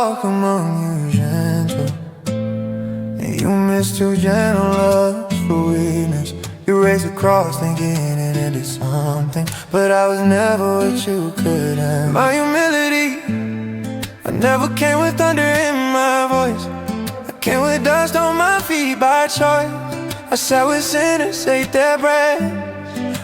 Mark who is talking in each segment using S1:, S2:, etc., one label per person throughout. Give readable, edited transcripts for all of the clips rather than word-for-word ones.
S1: walk among you gentle, and you mistoo gentle love for weakness. You raised a cross thinking it into something, but I was never what you could have. My humility, I never came with thunder in my voice. I came with dust on my feet by choice. I sat with sinners, ate their bread,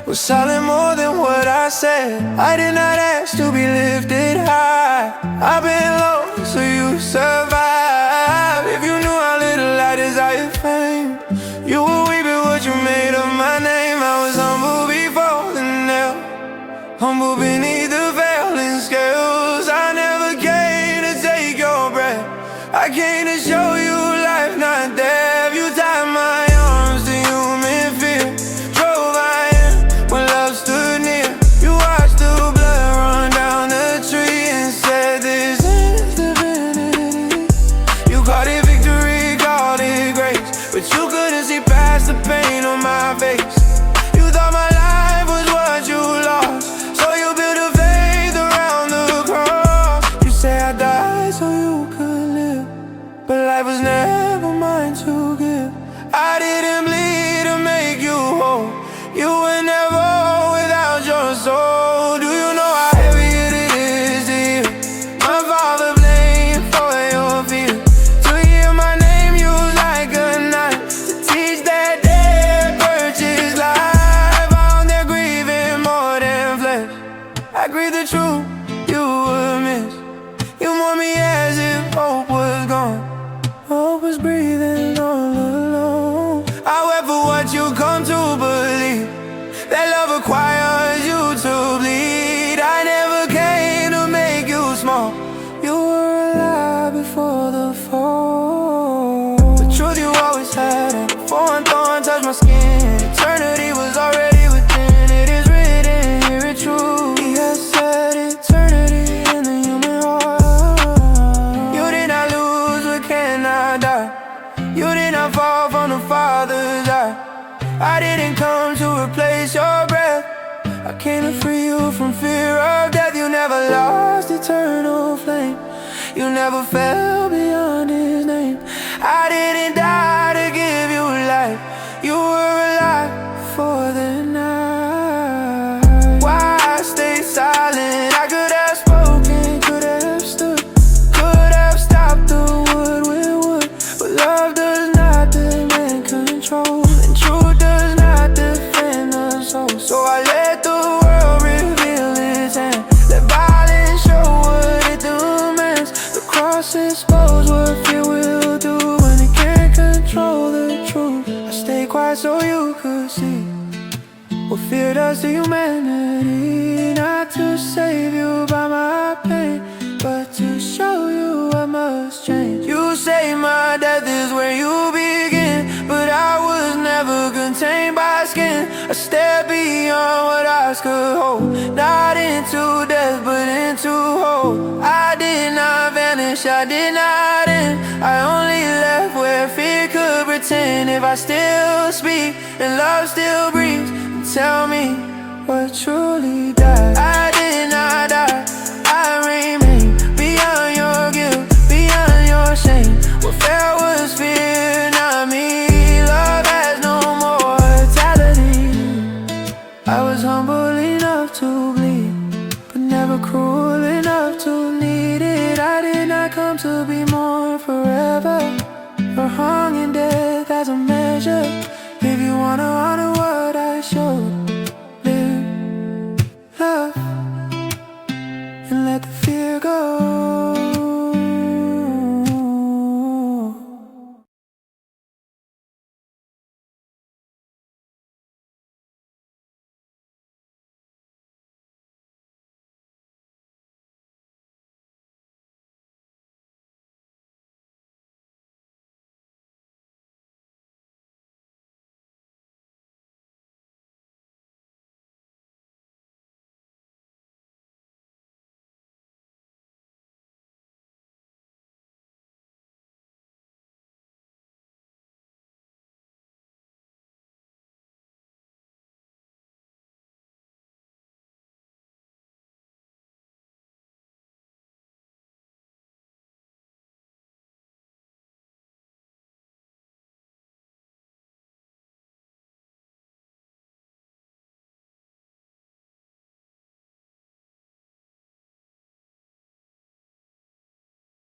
S1: was silent more than what I said. I did not ask to be lifted high. I've been low so you survive. If you knew how little I desire fame, you would weep at what you made of my name. I was humble before the nail, humble beneath the veiling scales. I never came to take your breath, I came to show you life, not death. You tied my arms to human fear, drove I in when love stood near. You watched the blood run down the tree and said this is divinity. You called it victory, called it grace, but you couldn't see past the pain on my face. You thought my life was what you lost, so you built a faith around the cross. You say I died so you could live, but life was never mine to give. I didn't bleed to make you whole, you were never whole without your soul. Do you know how heavy it is to hear my father blame for your fear? To hear my name used like a knife, to teach that dead purchased life. Out there grieving more than flesh, I grieve the truth you would miss. You mourned me as if hope was gone, hope was breathing all alone. I wept for what you come to believe, that love requires you to bleed. I never came to make you small, you were alive before the fall. The truth you always had, and before one thorn touched my skin, eternity was already within. It is written, hear it true. He has said eternity in the human heart. You did not lose but cannot die, you did not fall from the Father's eye. I didn't come to replace your breath, I came to free you from fear of death. You never lost eternal flame, you never fell beyond His name. I didn't die to give you life, you were alive for the night. Why stay silent? I could have spoken, could have stood, could have stopped the wood with wood, but love does not demand control, and truth does not defend the soul. So I let the world reveal its hand, let violence show what it demands. The cross expose what fear will do when it can't control the truth. I stay quiet so you could see what fear does to humanity. Not to save you by my pain, but to show you I must change. You say my death is where you begin, but I was never contained by skin. A step beyond what eyes could hold, not into death but into hope. I did not vanish, I did not end, I only left where fear could pretend. If I still speak and love still breathes, tell me what truly died. I did not die, I remain beyond your guilt, beyond your shame. What fell was fear, not me. Love has no mortality. I was humble enough to bleed, but never cruel enough to need it. I did not come to be mourned forever, or hung in death as a measure.